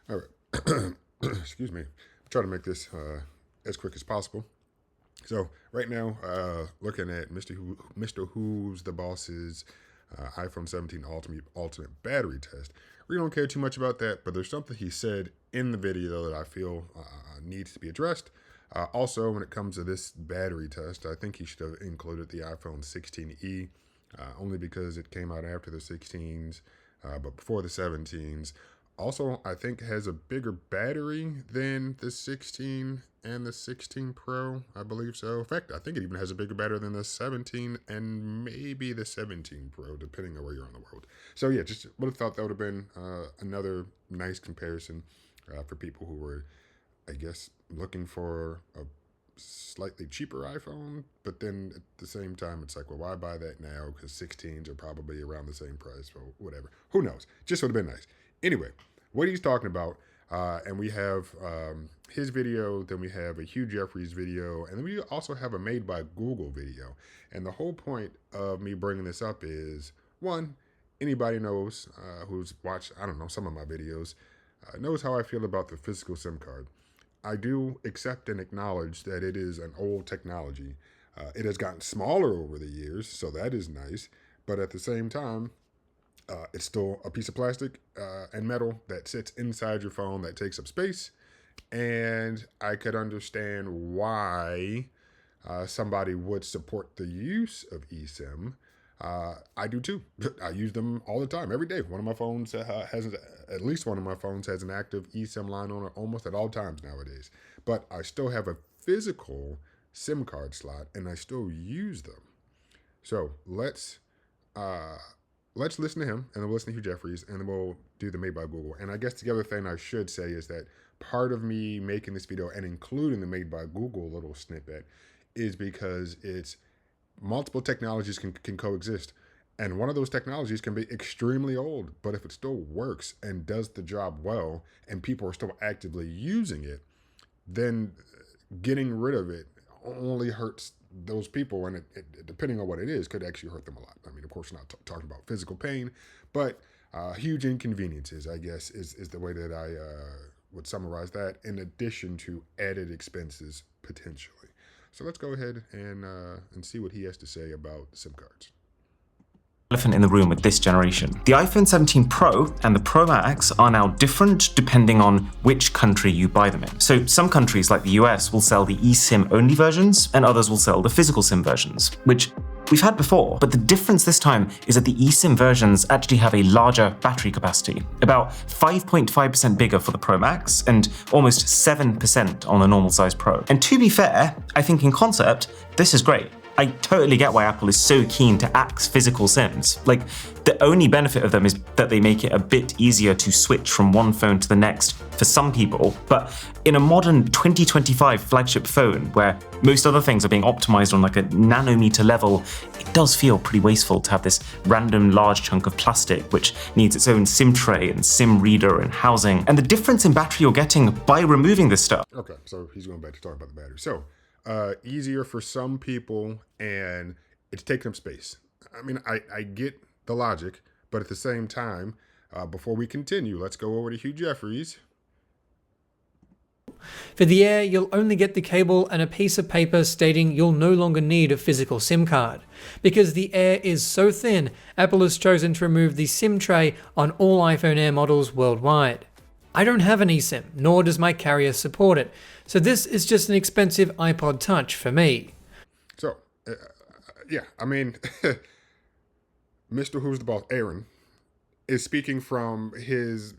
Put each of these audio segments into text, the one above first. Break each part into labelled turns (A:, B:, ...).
A: All right. Excuse me. Try to make this as quick as possible. So right now, looking at Mr. Who's the Boss's iPhone 17 ultimate battery test. We don't care too much about that, but there's something he said in the video that I feel needs to be addressed. Also, when it comes to this battery test, I think he should have included the iPhone 16e, only because it came out after the 16s, but before the 17s. Also, I think has a bigger battery than the 16 and the 16 Pro. I believe so. In fact, I think it even has a bigger battery than the 17 and maybe the 17 Pro, depending on where you're in the world. So yeah, just would have thought that would have been another nice comparison for people who were, I guess, looking for a slightly cheaper iPhone, but then at the same time, it's like, well, why buy that now? Because 16s are probably around the same price. So whatever. Who knows? Just would have been nice. Anyway, what he's talking about, and we have his video, then we have a Hugh Jeffries video, and then we also have a Made by Google video. And the whole point of me bringing this up is, one, anybody knows who's watched, I don't know, some of my videos, knows how I feel about the physical SIM card. I do accept and acknowledge that it is an old technology. It has gotten smaller over the years, so that is nice. But at the same time, it's still a piece of plastic and metal that sits inside your phone that takes up space. And I could understand why somebody would support the use of eSIM. I do too. I use them all the time, every day. One of my phones at least one of my phones has an active eSIM line on it almost at all times nowadays. But I still have a physical SIM card slot, and I still use them. So let's listen to him, and then we'll listen to Hugh Jeffries, and then we'll do the Made by Google. And I guess the other thing I should say is that part of me making this video and including the Made by Google little snippet is because it's multiple technologies can coexist. And one of those technologies can be extremely old, but if it still works and does the job well, and people are still actively using it, then getting rid of it only hurts those people, and it depending on what it is, could actually hurt them a lot. I mean, of course, not talking about physical pain, but huge inconveniences, I guess, is the way that I would summarize that, in addition to added expenses potentially. So let's go ahead and see what he has to say about SIM cards.
B: Elephant in the room with this generation. The iPhone 17 Pro and the Pro Max are now different depending on which country you buy them in. So some countries like the US will sell the eSIM only versions, and others will sell the physical SIM versions, which we've had before, but the difference this time is that the eSIM versions actually have a larger battery capacity, about 5.5% bigger for the Pro Max and almost 7% on the normal size Pro. And to be fair, I think in concept, this is great. I totally get why Apple is so keen to axe physical SIMs. Like, the only benefit of them is that they make it a bit easier to switch from one phone to the next for some people. But in a modern 2025 flagship phone, where most other things are being optimized on like a nanometer level, it does feel pretty wasteful to have this random large chunk of plastic, which needs its own SIM tray and SIM reader and housing. And the difference in battery you're getting by removing this stuff.
A: Okay, so he's going back to talk about the battery. So, easier for some people, and it's taking up space. I mean, I get the logic, but at the same time, before we continue, let's go over to Hugh Jeffries.
C: For the Air, you'll only get the cable and a piece of paper stating you'll no longer need a physical SIM card. Because the Air is so thin, Apple has chosen to remove the SIM tray on all iPhone Air models worldwide. I don't have an eSIM, nor does my carrier support it, so this is just an expensive iPod Touch for me.
A: So, yeah, I mean, Mr. Who's the Boss, Aaron, is speaking from his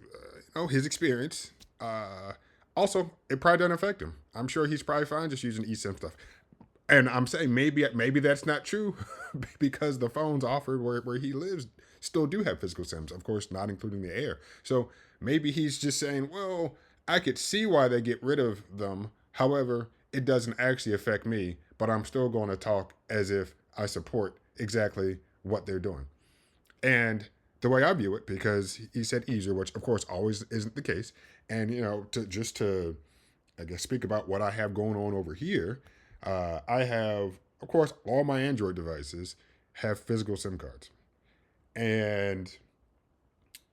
A: experience. Also, it probably doesn't affect him. I'm sure he's probably fine just using eSIM stuff. And I'm saying maybe that's not true because the phones offered where he lives still do have physical SIMs, of course, not including the Air. So maybe he's just saying, well, I could see why they get rid of them. However, it doesn't actually affect me, but I'm still going to talk as if I support exactly what they're doing. And the way I view it, because he said easier, which of course always isn't the case. And, to I guess, speak about what I have going on over here, I have, of course, all my Android devices have physical SIM cards. And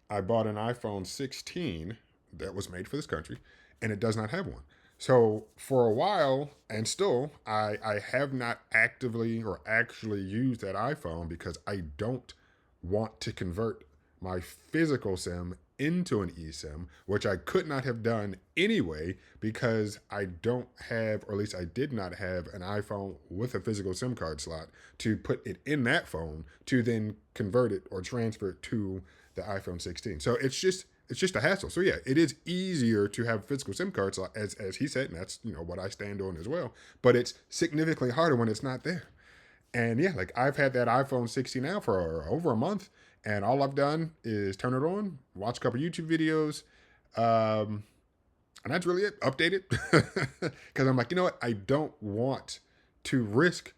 A: I bought an iPhone 16 that was made for this country, and it does not have one. So for a while, and still, I have not actively or actually used that iPhone because I don't want to convert my physical SIM into an eSIM, which I could not have done anyway because I don't have, or at least I did not have, an iPhone with a physical SIM card slot to put it in that phone to then convert it or transfer it to the iPhone 16. So it's just a hassle. So yeah, it is easier to have physical SIM cards, as he said, and that's what I stand on as well. But it's significantly harder when it's not there. And yeah, like I've had that iPhone 16 now for over a month, and all I've done is turn it on, watch a couple YouTube videos, and that's really it. Update it because I'm like, you know what? I don't want to risk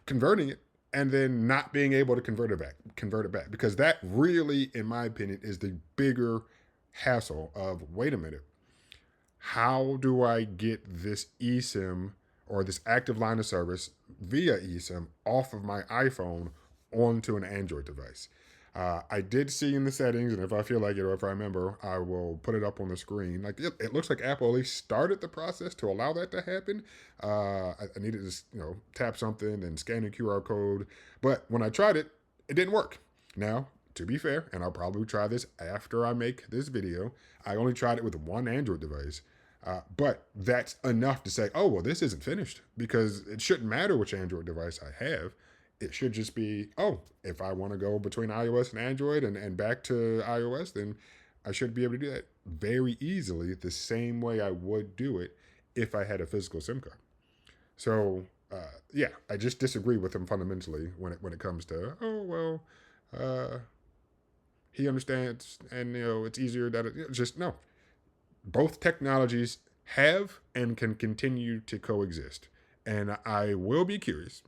A: converting it and then not being able to convert it back because that really, in my opinion, is the bigger hassle of, wait a minute, how do I get this eSIM or this active line of service via eSIM off of my iPhone onto an Android device? I did see in the settings, and if I feel like it or if I remember, I will put it up on the screen. Like it looks like Apple at least started the process to allow that to happen. I needed to tap something and scan a QR code, but when I tried it, it didn't work. Now, to be fair, and I'll probably try this after I make this video, I only tried it with one Android device. But that's enough to say, oh, well, this isn't finished because it shouldn't matter which Android device I have. It should just be, oh, if I want to go between iOS and Android and back to iOS, then I should be able to do that very easily the same way I would do it if I had a physical SIM card. So, yeah, I just disagree with him fundamentally when it comes to, oh, well, he understands and, it's easier that just no. Both technologies have and can continue to coexist. And I will be curious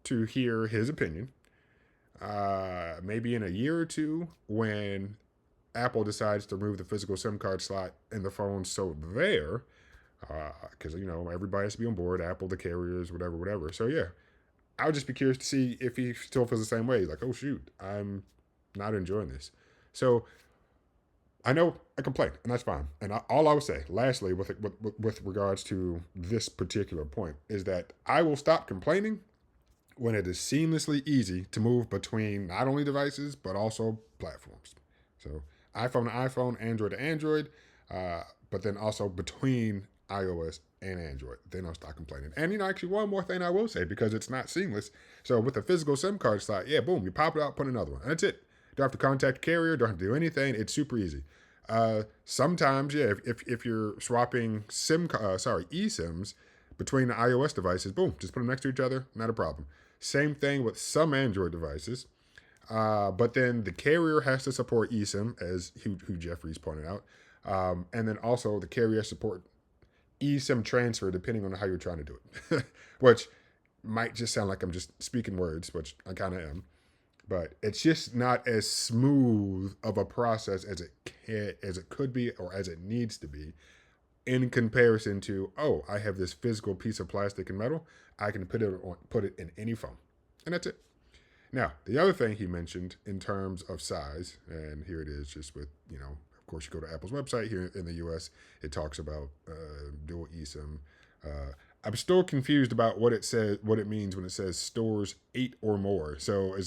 A: to hear his opinion, maybe in a year or two when Apple decides to remove the physical SIM card slot in the phone so there, because, everybody has to be on board, Apple, the carriers, whatever. So, yeah, I would just be curious to see if he still feels the same way. Like, oh, shoot, I'm not enjoying this. So I know I complain, and that's fine. And all I would say, lastly, with regards to this particular point, is that I will stop complaining when it is seamlessly easy to move between not only devices, but also platforms. So iPhone to iPhone, Android to Android, but then also between iOS and Android. Then I'll stop complaining. And, actually one more thing I will say, because it's not seamless. So with the physical SIM card slot, yeah, boom, you pop it out, put another one. And that's it. Don't have to contact the carrier, don't have to do anything. It's super easy. Sometimes, yeah, if you're swapping eSIMs between the iOS devices, boom, just put them next to each other, not a problem. Same thing with some Android devices, but then the carrier has to support eSIM, as Hugh Jeffries pointed out, and then also the carrier support eSIM transfer depending on how you're trying to do it, which might just sound like I'm just speaking words, which I kind of am. But it's just not as smooth of a process as it could be or as it needs to be in comparison to, oh, I have this physical piece of plastic and metal. I can put it in any phone. And that's it. Now, the other thing he mentioned in terms of size, and here it is just with, of course, you go to Apple's website here in the US, it talks about dual eSIM. I'm still confused about what it means when it says stores 8 or more. So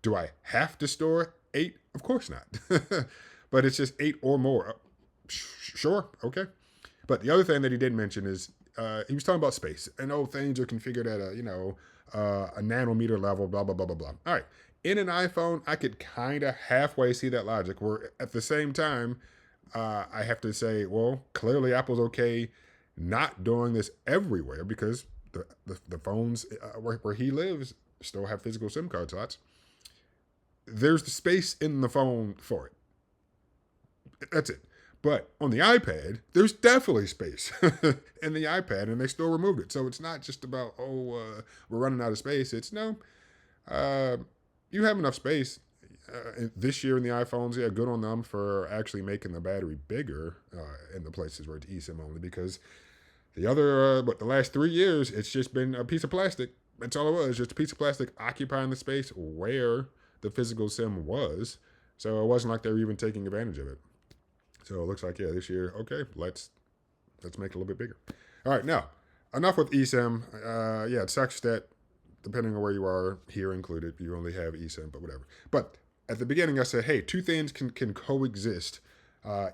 A: do I have to store 8? Of course not. But it's just 8 or more. Sure, okay. But the other thing that he did mention is he was talking about space. And things are configured at a nanometer level, blah, blah, blah, blah, blah. All right. In an iPhone, I could kind of halfway see that logic, where at the same time, I have to say, well, clearly Apple's okay not doing this everywhere because the phones where he lives still have physical SIM card slots. There's the space in the phone for it. That's it. But on the iPad, there's definitely space in the iPad, and they still removed it. So it's not just about, we're running out of space. It's no, you have enough space. This year in the iPhones, yeah, good on them for actually making the battery bigger in the places where it's eSIM only, because the last 3 years, it's just been a piece of plastic. That's all it was, just a piece of plastic occupying the space where the physical SIM was. So it wasn't like they were even taking advantage of it. So it looks like, yeah, this year, okay, let's make it a little bit bigger. All right, now, enough with eSIM. Yeah, it sucks that depending on where you are, here included, you only have eSIM, but whatever. But at the beginning, I said, hey, two things can coexist,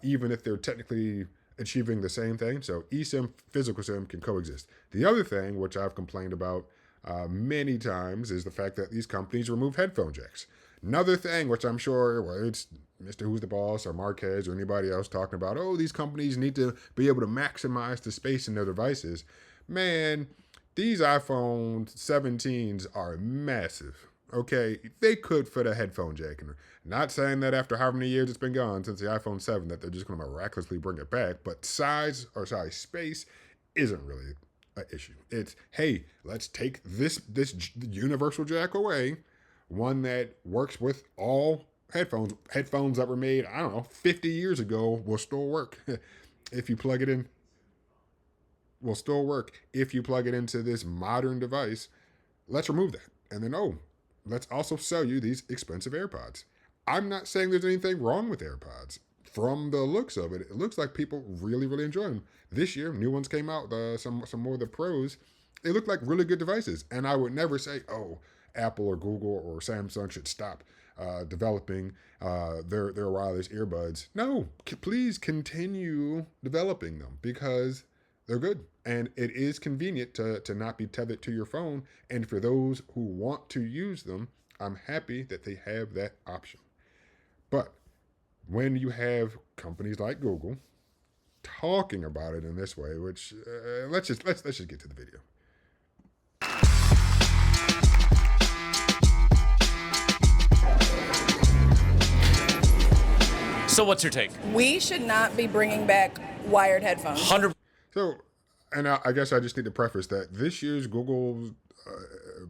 A: even if they're technically achieving the same thing. So eSIM, physical SIM can coexist. The other thing, which I've complained about many times, is the fact that these companies remove headphone jacks. Another thing, which I'm sure, whether it's Mr. Who's the Boss or Marquez or anybody else talking about, oh, these companies need to be able to maximize the space in their devices. Man, these iPhone 17s are massive. Okay, they could fit a headphone jack in there. Not saying that after however many years it's been gone since the iPhone 7 that they're just going to miraculously bring it back, but space isn't really an issue. It's, hey, let's take this universal jack away, one that works with all headphones. Headphones that were made, I don't know, 50 years ago will still work if you plug it in. Will still work if you plug it into this modern device. Let's remove that. And then, let's also sell you these expensive AirPods. I'm not saying there's anything wrong with AirPods. From the looks of it, it looks like people really, really enjoy them. This year, new ones came out, some more of the pros. They look like really good devices. And I would never say, Apple or Google or Samsung should stop developing their wireless earbuds. No, please continue developing them because they're good. And it is convenient to not be tethered to your phone. And for those who want to use them, I'm happy that they have that option. But when you have companies like Google talking about it in this way, which let's just get to the video.
D: So what's your take?
E: We should not be bringing back wired headphones.
D: 100.
A: So, and I guess I just need to preface that this year's Google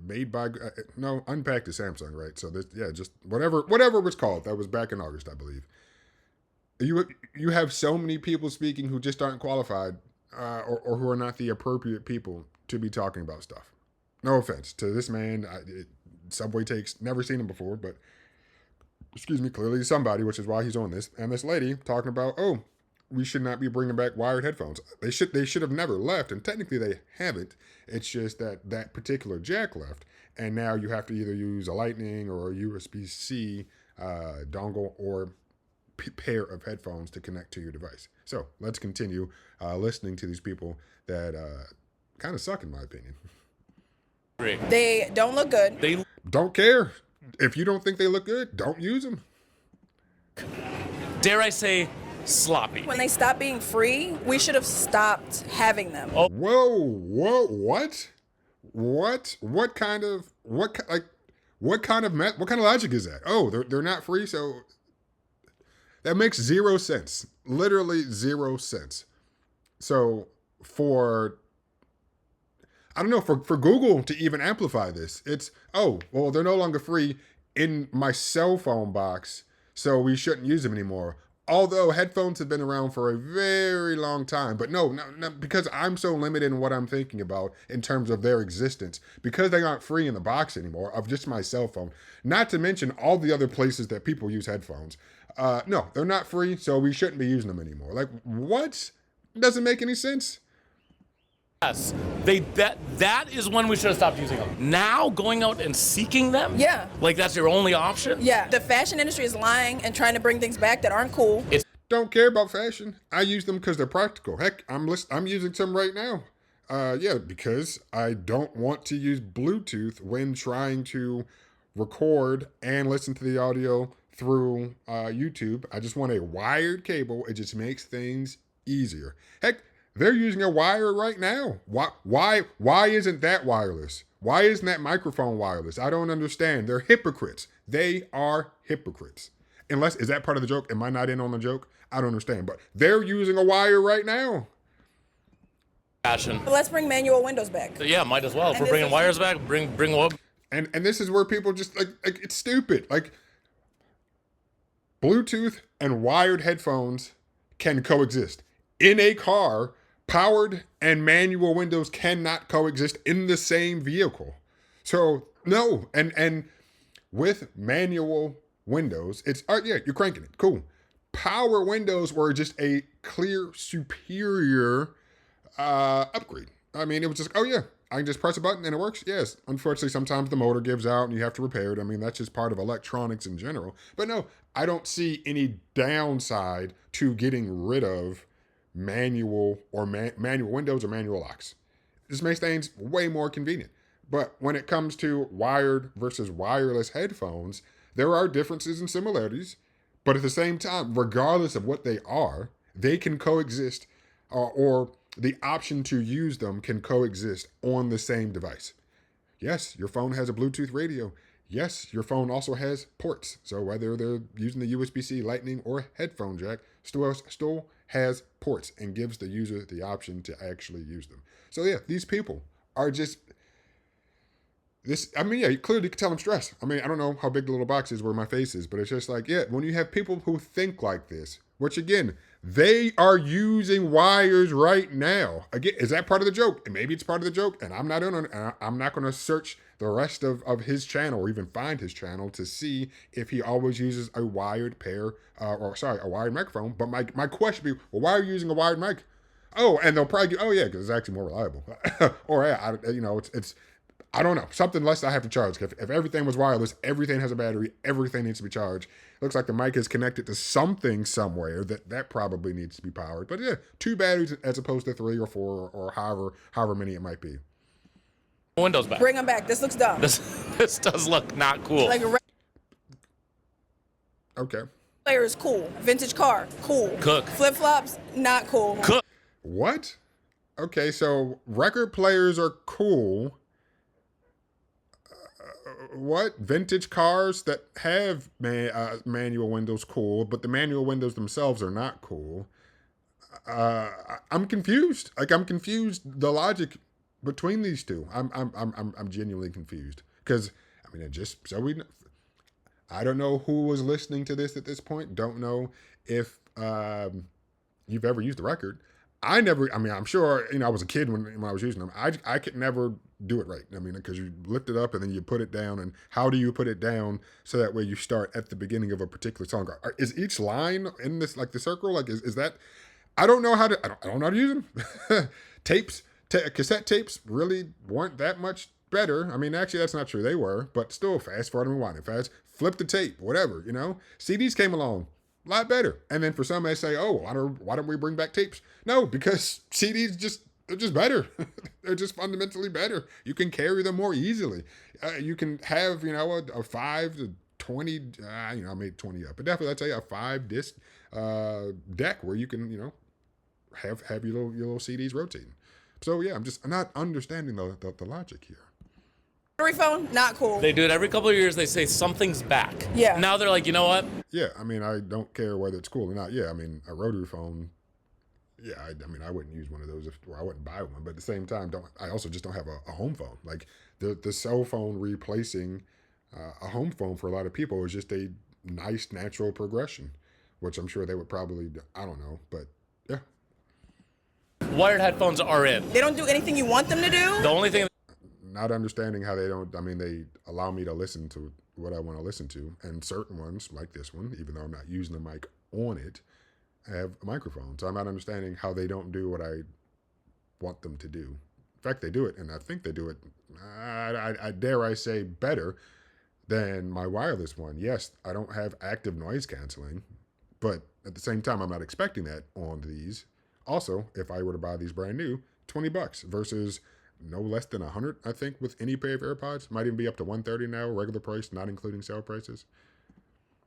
A: made by Unpacked is Samsung, right? So this, just whatever it was called. That was back in August, I believe. You have so many people speaking who just aren't qualified or who are not the appropriate people to be talking about stuff. No offense to this man. Subway takes, never seen him before, but excuse me, clearly somebody, which is why he's on this. And this lady talking about, we should not be bringing back wired headphones. They should have never left, and technically they haven't. It's just that particular jack left, and now you have to either use a Lightning or a USB-C dongle or pair of headphones to connect to your device. So let's continue listening to these people that kind of suck, in my opinion.
E: They don't look good.
D: They
A: Don't care. If you don't think they look good, don't use them.
D: dare I say sloppy.
E: When they stopped being free, we should have stopped having them.
A: Whoa, what kind of logic is that? They're not free, so that makes 0 sense. Literally 0 sense. So for Google to even amplify this, it's, they're no longer free in my cell phone box, so we shouldn't use them anymore. Although headphones have been around for a very long time, but no, because I'm so limited in what I'm thinking about in terms of their existence, because they aren't free in the box anymore of just my cell phone, not to mention all the other places that people use headphones. No, they're not free, so we shouldn't be using them anymore. Like, what? Doesn't make any sense.
D: Yes, that is when we should have stopped using them. Now going out and seeking them?
E: Yeah.
D: Like that's your only option?
E: Yeah, the fashion industry is lying and trying to bring things back that aren't cool.
A: Don't care about fashion. I use them because they're practical. Heck, I'm using some right now. Because I don't want to use Bluetooth when trying to record and listen to the audio through YouTube. I just want a wired cable. It just makes things easier. Heck, they're using a wire right now. Why isn't that wireless? Why isn't that microphone wireless? I don't understand. They're hypocrites. They are hypocrites. Is that part of the joke? Am I not in on the joke? I don't understand. But they're using a wire right now.
D: Fashion.
E: But let's bring manual windows back.
D: Yeah, might as well. If
E: And
D: we're
E: this
D: bringing
E: is-
D: wires back, bring what?
A: And this is where people just like it's stupid. Like, Bluetooth and wired headphones can coexist. In a car, powered and manual windows cannot coexist in the same vehicle. So no, and with manual windows, it's you're cranking it, cool. Power windows were just a clear superior upgrade. I mean, it was just, oh yeah, I can just press a button and it works. Yes, unfortunately, sometimes the motor gives out and you have to repair it. I mean, that's just part of electronics in general. But no, I don't see any downside to getting rid of manual or manual windows or manual locks. This makes things way more convenient. But when it comes to wired versus wireless headphones, there are differences and similarities. But at the same time, regardless of what they are, they can coexist, or the option to use them can coexist on the same device. Yes, your phone has a Bluetooth radio. Yes, your phone also has ports. So whether they're using the USB-C, Lightning, or headphone jack, still has ports and gives the user the option to actually use them. So yeah, these people are just... I mean, yeah, you clearly can tell I'm stressed. I mean, I don't know how big the little box is where my face is, but it's just like, yeah, when you have people who think like this, which again, they are using wires right now. Again, is that part of the joke? And maybe it's part of the joke, and I'm not going to search the rest of his channel or even find his channel to see if he always uses a wired a wired microphone. But my question would be, well, why are you using a wired mic? Oh, and they'll probably go, oh yeah, because it's actually more reliable. Or yeah, it's I don't know, something less I have to charge. If everything was wireless, everything has a battery, everything needs to be charged. Looks like the mic is connected to something somewhere that probably needs to be powered. But yeah, 2 batteries as opposed to 3 or 4 or however many it might be.
D: Windows back.
E: Bring them back. This looks dumb.
D: This does look not cool.
E: Like a
A: Okay.
E: player is cool. Vintage car, cool.
D: Cook.
E: Flip flops, not cool.
D: Cook.
A: What? Okay, so record players are cool. What? Vintage cars that have manual windows, cool, but the manual windows themselves are not cool. I'm confused. I'm confused. The logic between these two, I'm genuinely confused. Because I mean, I don't know who was listening to this at this point. Don't know if you've ever used the record. I'm sure, I was a kid when I was using them. I could never do it right. I mean, because you lift it up and then you put it down. And how do you put it down so that way you start at the beginning of a particular song? Is each line in this, like the circle? Like, is that, I don't know how to use them. Cassette tapes really weren't that much better. I mean, actually, that's not true. They were, but still fast forward and rewind it fast. Flip the tape, whatever, CDs came along. A lot better. And then for some, they say, oh, why don't we bring back tapes? No, because CDs they're just better. They're just fundamentally better. You can carry them more easily. You can have, a 5 to 20, I made 20 up, but definitely, let's say a 5-disc deck where you can, have your little CDs rotating. So yeah, I'm not understanding the logic here.
E: Rotary phone, not cool.
D: They do it every couple of years. They say something's back.
E: Yeah.
D: Now they're like, you know what?
A: Yeah, I mean, I don't care whether it's cool or not. Yeah, I mean, a rotary phone, yeah, I wouldn't use one of those or I wouldn't buy one. But at the same time, I also just don't have a home phone. Like the cell phone replacing a home phone for a lot of people is just a nice natural progression, which I'm sure they would probably, I don't know, but yeah.
D: Wired headphones are in.
E: They don't do anything you want them to do.
D: The only thing.
A: Not understanding how they don't, they allow me to listen to what I want to listen to. And certain ones, like this one, even though I'm not using the mic on it, have a microphone. So I'm not understanding how they don't do what I want them to do. In fact, they do it, and I think they do it, I dare I say, better than my wireless one. Yes, I don't have active noise canceling, but at the same time, I'm not expecting that on these. Also, if I were to buy these brand new, $20 versus no less than 100, I think, with any pair of AirPods. Might even be up to 130 now, regular price, not including sale prices.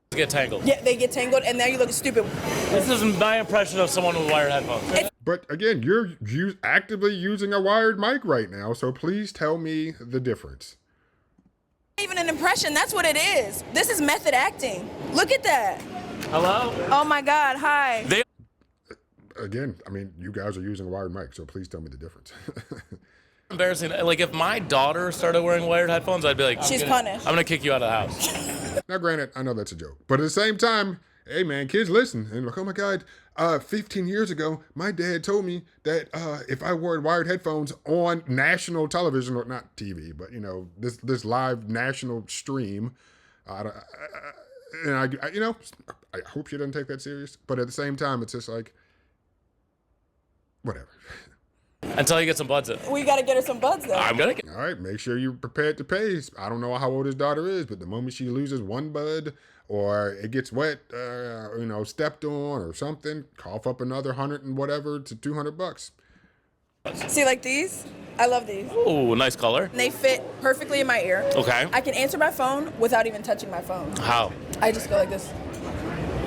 D: Get tangled.
E: Yeah, they get tangled, and now you look stupid.
D: This is my impression of someone with wired headphones.
A: But again, you're actively using a wired mic right now, so please tell me the difference.
E: Even an impression, that's what it is. This is method acting. Look at that.
D: Hello?
E: Oh my God, hi.
A: Again, you guys are using a wired mic, so please tell me the difference.
D: Embarrassing. Like, if my daughter started wearing wired headphones, I'd be like,
E: She's punished.
D: I'm gonna kick you out of the house.
A: Now, granted, I know that's a joke, but at the same time, hey man, kids listen. And like, oh my God, 15 years ago, my dad told me that if I wore wired headphones on national television, or not TV, but this live national stream, and I hope she doesn't take that serious. But at the same time, it's just like, whatever.
D: Until you get some buds in.
E: We gotta get her some buds though.
D: I'm gonna get.
A: All right, make sure you're prepared to pay. I don't know how old his daughter is, but the moment she loses one bud or it gets wet, stepped on or something, cough up another 100 and whatever to $200.
E: See, like these? I love these.
D: Ooh, nice color.
E: They fit perfectly in my ear.
D: Okay.
E: I can answer my phone without even touching my phone.
D: How?
E: I just go like this.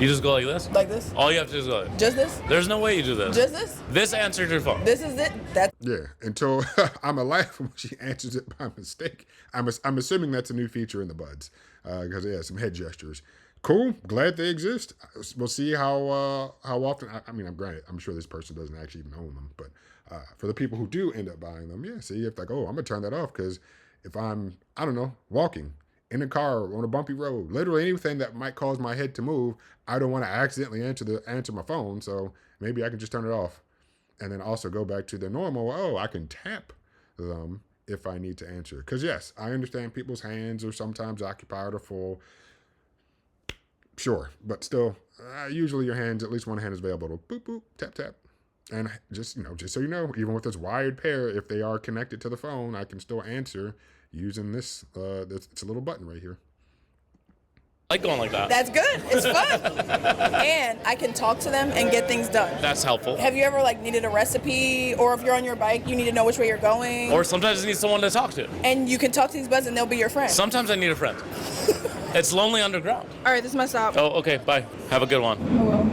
D: You just go like this?
E: Like this.
D: All you have to do is go.
E: Just this?
D: There's no way you do this.
E: Just this?
D: This answered your phone.
E: This is it? That's
A: Yeah, until I'm laugh when she answers it by mistake. I'm assuming that's a new feature in the buds because some head gestures. Cool, glad they exist. We'll see how often. I'm sure this person doesn't actually even own them, but for the people who do end up buying them, see if I'm gonna turn that off because if I'm walking in a car on a bumpy road, literally anything that might cause my head to move, I don't want to accidentally answer my phone, so maybe I can just turn it off. And then also go back to the normal, I can tap them if I need to answer. Because yes, I understand people's hands are sometimes occupied or full. Sure, but still, usually your hands, at least one hand is available to boop, boop, tap, tap. And just so you know, even with this wired pair, if they are connected to the phone, I can still answer using this, it's a little button right here.
D: I like going like that.
E: good. It's fun. And I can talk to them and get things done.
D: That's helpful.
E: Have you ever needed a recipe, or if you're on your bike, you need to know which way you're going?
D: Or sometimes you need someone to talk to.
E: And you can talk to these buds and they'll be your friend.
D: Sometimes I need a friend. It's lonely underground.
E: All right, this is my stop.
D: Oh, okay, bye. Have a good one.
E: Oh, well.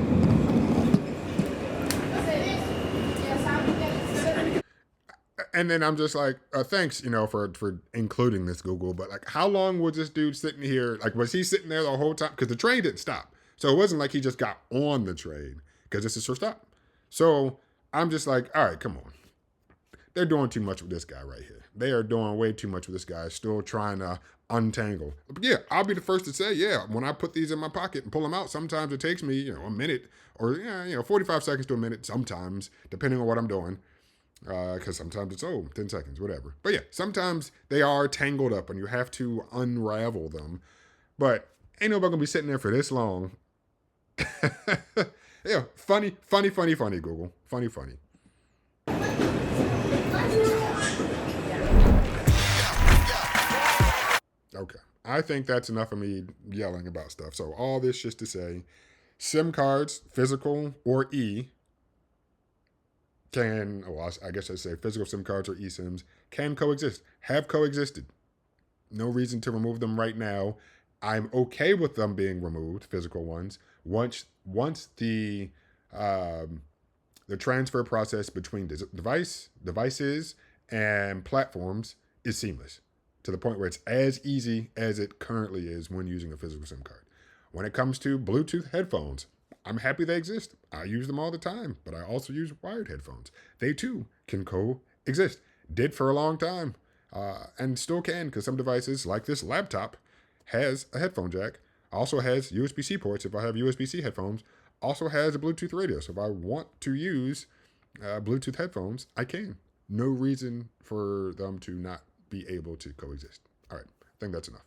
A: And then I'm just like, thanks, for including this, Google. But how long was this dude sitting here? Was he sitting there the whole time? Because the train didn't stop. So it wasn't like he just got on the train because this is her stop. So I'm just like, all right, come on. They're doing too much with this guy right here. They are doing way too much with this guy, still trying to untangle. But yeah, I'll be the first to say, when I put these in my pocket and pull them out, sometimes it takes me, a minute or, 45 seconds to a minute sometimes, depending on what I'm doing. Because sometimes it's 10 seconds, whatever. But yeah, sometimes they are tangled up and you have to unravel them. But ain't nobody gonna be sitting there for this long. Funny, Google. Funny. Okay, I think that's enough of me yelling about stuff. So all this just to say, SIM cards, physical or I guess I'd say physical SIM cards or eSIMs can coexist, have coexisted. No reason to remove them right now. I'm okay with them being removed, physical ones, once the transfer process between devices and platforms is seamless, to the point where it's as easy as it currently is when using a physical SIM card. When it comes to Bluetooth headphones, I'm happy they exist. I use them all the time, but I also use wired headphones. They too can coexist. Did for a long time, and still can, because some devices, like this laptop, has a headphone jack, also has USB-C ports if I have USB-C headphones, also has a Bluetooth radio. So if I want to use Bluetooth headphones, I can. No reason for them to not be able to coexist. All right, I think that's enough.